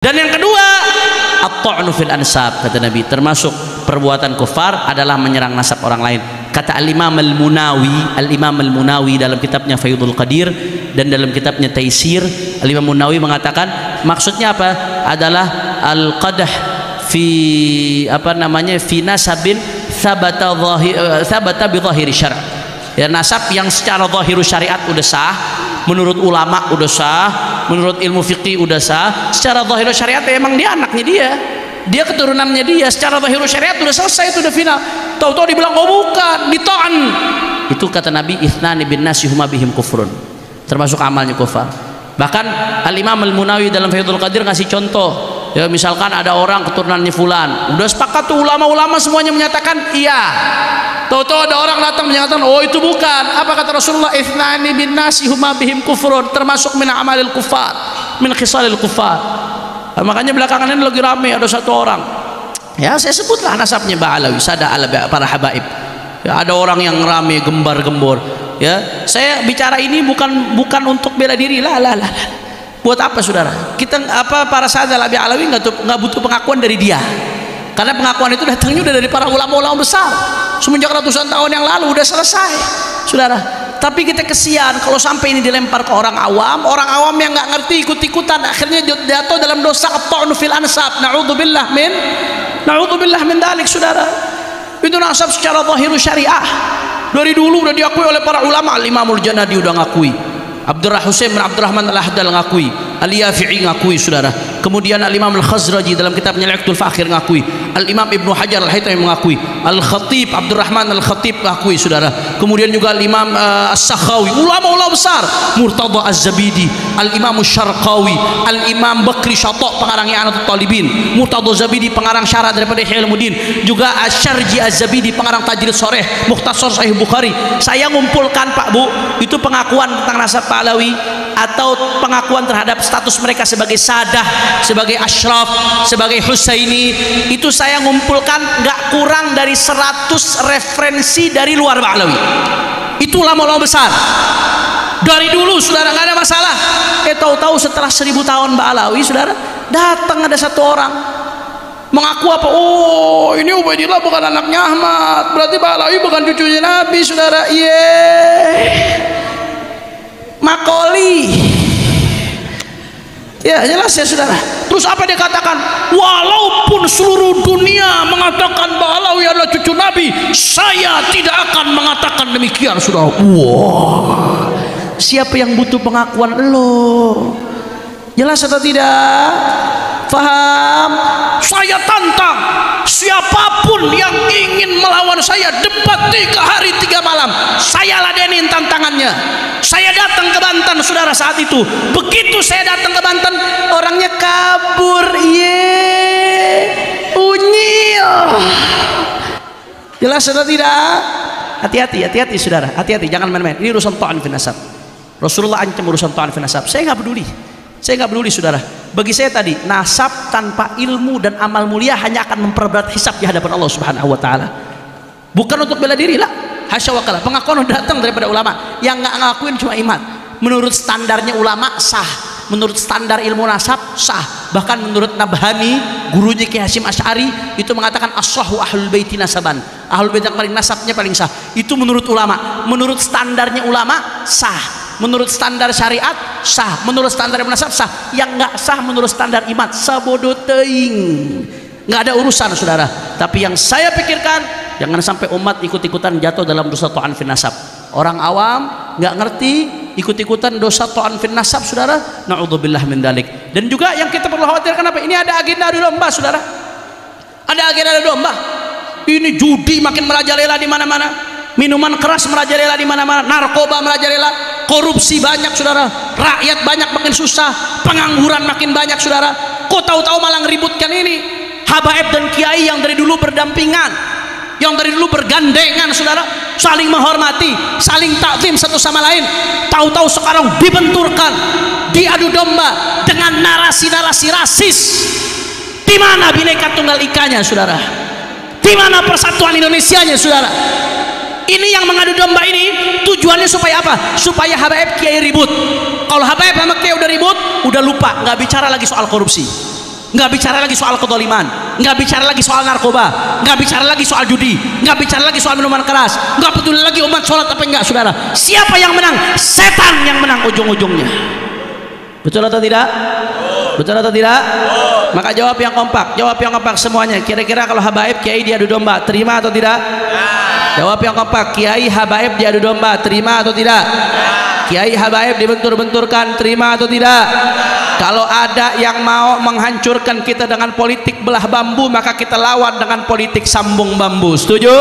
Dan yang kedua, at-ta'nu fil ansab, kata Nabi, termasuk perbuatan kufar adalah menyerang nasab orang lain. Kata Al-Imam Al-Munawi dalam kitabnya Faidul Qadir dan dalam kitabnya Taisir, Al-Imam Munawi mengatakan maksudnya apa? Adalah al-qadah fi fi nasabin sabata bi dhahiri syara'. Ya, nasab yang secara zahiru syariat udah sah, menurut ulama udah sah, menurut ilmu fikih udah sah, secara zahiru syariat ya emang dia anaknya dia keturunannya dia, secara zahiru syariat udah selesai, itu udah final. Tahu-tahu dibilang oh bukan, dita'an. Itu kata Nabi, ithnani bin nasi huma bihim kufrun, termasuk amalnya kufar. Bahkan Al-Imam Al-Munawi dalam Faidul Qadir ngasih contoh, ya misalkan ada orang keturunannya fulan, udah sepakat tuh ulama-ulama semuanya menyatakan iya, tahu-tahu ada orang datang menyatakan oh itu bukan. Apa kata Rasulullah? Ithnani bin nasi huma bihim kufrun, termasuk min amalil kufar, min khisalil kufar. Nah, makanya belakangan ini lagi rame ada satu orang, ya saya sebutlah nasabnya Ba'alawi, sada ala para habaib. Ya, ada orang yang rame gembar-gembor. Ya, saya bicara ini bukan untuk bela diri lah. Buat apa saudara? Kita para sada ala Ba'alawi nggak butuh pengakuan dari dia. Karena pengakuan itu datangnya udah dari para ulama-ulama besar semenjak ratusan tahun yang lalu, udah selesai saudara. Tapi kita kesian kalau sampai ini dilempar ke orang awam yang nggak ngerti ikut-ikutan, akhirnya jatuh dalam dosa at-ta'nu fil ansab. Na'udzubillah min dalik saudara. Itu nasab secara zahiru syariah dari dulu udah diakui oleh para ulama. Al-Imamul Janadi udah ngakui, Husain bin Abdurrahman Al-Ahdal ngakui, Al-Yafi'i ngakui saudara. Kemudian Al-Imam Al-Khazraji dalam kitabnya Liqtul Fakhir ngakui, Al-Imam Ibnu Hajar Al-Haytami mengakui, Al-Khatib Abdurrahman Al-Khatib ngakui saudara. Kemudian juga Al-Imam As-Sakhawi, ulama-ulama besar, Murtada Az-Zabidi, Al-Imam Syarqawi, Al-Imam Bakri Syata' pengarang I'anatul Talibin, Murtada Az-Zabidi pengarang syarah daripada Ihya Ulumuddin, juga Asy-Syarji Az-Zabidi pengarang Tajrid Sharih Mukhtasar Sahih Bukhari. Saya ngumpulkan Pak Bu, itu pengakuan tentang nasab Ba'alawi atau pengakuan terhadap status mereka sebagai sadah, sebagai asyraf, sebagai husaini. Itu saya ngumpulkan nggak kurang dari 100 referensi dari luar Ba'alawi. Itu ulama-ulama besar dari dulu saudara, nggak ada masalah. Tahu-tahu setelah 1000 tahun Ba'alawi saudara, datang ada satu orang mengaku apa? Oh ini Ubaidillah bukan anaknya Ahmad, berarti Ba'alawi bukan cucunya Nabi saudara. Makoli, ya jelas ya saudara. Terus apa dia katakan? Walaupun seluruh dunia mengatakan Ba'alawi adalah cucu Nabi, saya tidak akan mengatakan demikian saudara. Wah, siapa yang butuh pengakuan lo? Jelas atau tidak? Faham? Saya tantang siapapun yang ingin melawan saya, debat 3 hari 3 malam, saya ladenin tantangannya. Saya datang ke Banten saudara saat itu. Begitu saya datang ke Banten, orangnya kabur, unyil. Jelas atau tidak? Hati-hati saudara, hati-hati, jangan main-main. Ini urusan ta'an fin nasab. Rasulullah ancam urusan ta'an fin nasab. Saya nggak peduli saudara. Bagi saya tadi, nasab tanpa ilmu dan amal mulia hanya akan memperberat hisab di hadapan Allah Subhanahu wa taala. Bukan untuk bela diri lah, hasya wa kalla. Pengakuan datang daripada ulama, yang nggak ngakuin cuma iman. Menurut standarnya ulama sah, menurut standar ilmu nasab sah. Bahkan menurut Nabhani, gurunya Ki Hasyim Asy'ari, itu mengatakan as-sahhu ahlul baiti nasaban. Ahlul bait yang paling nasabnya paling sah. Itu menurut ulama. Menurut standarnya ulama sah. Menurut standar syariat sah, menurut standar nasab sah. Yang nggak sah menurut standar iman sabodo teing, nggak ada urusan saudara. Tapi yang saya pikirkan, jangan sampai umat ikut-ikutan jatuh dalam dosa ta'an fin nasab. Orang awam nggak ngerti ikut-ikutan dosa ta'an fin nasab saudara. Na'udzubillah min dalik. Dan juga yang kita perlu khawatirkan apa? Ini ada agenda adu domba saudara. Ada agenda adu domba. Ini judi makin merajalela di mana-mana. Minuman keras merajalela di mana-mana, narkoba merajalela, korupsi banyak saudara, rakyat banyak makin susah, pengangguran makin banyak saudara. Kok tahu-tahu malah ngeributkan ini? Habaib dan kiai yang dari dulu berdampingan, yang dari dulu bergandengan saudara, saling menghormati, saling takzim satu sama lain, tahu-tahu sekarang dibenturkan, diadu domba dengan narasi-narasi rasis. Di mana Bhinneka Tunggal Ikanya saudara? Di mana persatuan Indonesianya saudara? Ini yang mengadu domba ini tujuannya supaya apa? Supaya habaib kiai ribut. Kalau habaib sama kiai udah ribut, udah lupa, nggak bicara lagi soal korupsi. nggak bicara lagi soal kedoliman, nggak bicara lagi soal narkoba, nggak bicara lagi soal judi, nggak bicara lagi soal minuman keras, nggak peduli lagi umat sholat apa enggak. Saudara, siapa yang menang? Setan yang menang ujung-ujungnya. Betul atau tidak? Betul atau tidak? Maka jawab yang kompak, jawab yang kompak semuanya. Kira-kira kalau habaib kiai diadu domba, terima atau tidak? Jawab yang kompak, kiai habaib diadu domba, terima atau tidak? Kiai habaib dibentur-benturkan, terima atau tidak? Kalau ada yang mau menghancurkan kita dengan politik belah bambu, maka kita lawan dengan politik sambung bambu. Setuju?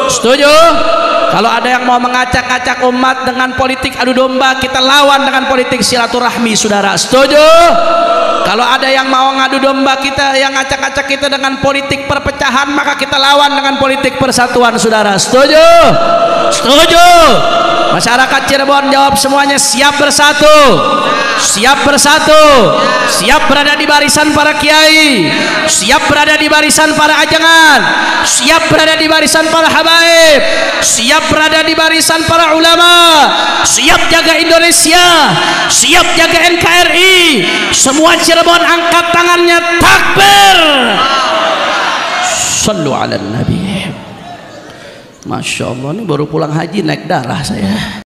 Setuju? Kalau ada yang mau mengacak-acak umat dengan politik adu domba, kita lawan dengan politik silaturahmi, saudara. Setuju? Kalau ada yang mau ngadu domba kita, yang ngacak-acak kita dengan politik perpecahan, maka kita lawan dengan politik persatuan, saudara. Setuju? Setuju? Masyarakat Cirebon jawab semuanya, siap bersatu, siap bersatu, siap berada di barisan para kiai, siap berada di barisan para ajangan, siap berada di barisan para habaib, siap berada di barisan para ulama, siap jaga Indonesia, siap jaga NKRI. Semua Cirebon angkat tangannya, takbir. Sallu ala Nabi. Masya Allah, ini baru pulang haji naik darah saya.